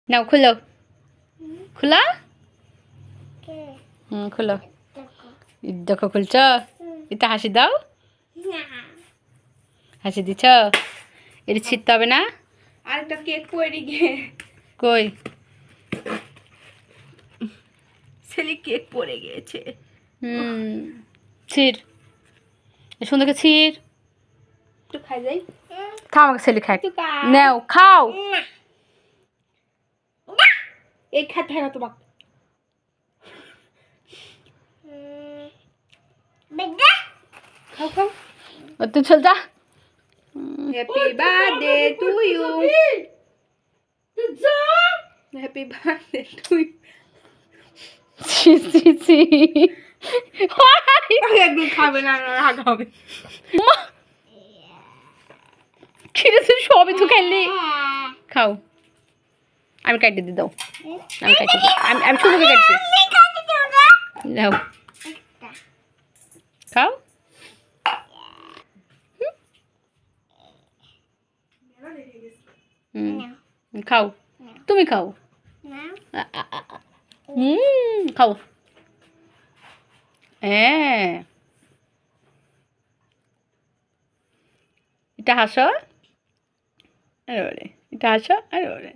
নাও খুলো খোলা খুলো দেখো খুলছ এটা হাসি দাও হাসি দিছ এটা ছিটতে হবে না আরেকটা কেক পড়ে গিয়ে কই ছেলে কেক পড়ে গিয়েছে ছিড় সুন্দরকে ছিড় একটু খাই যাই খাও আমাকে ছেলে খাই একটু খাই। নাও খাও এই খাতে হয় না তোমাকে খাও খাও তুই চল যা happy birthday to you happy birthday to you ছি ছি ছি একদম খাবে না রাগ হবে খিরে তুই সবই তো খাইলি খাও আমি কাটতে দি দাও আমি কাটতে দিই আমি শুধু কাটতে দাও খাও খাও তুমি খাও খাও হ্যাঁ এটা হাসো আরে এটা হাসো আরে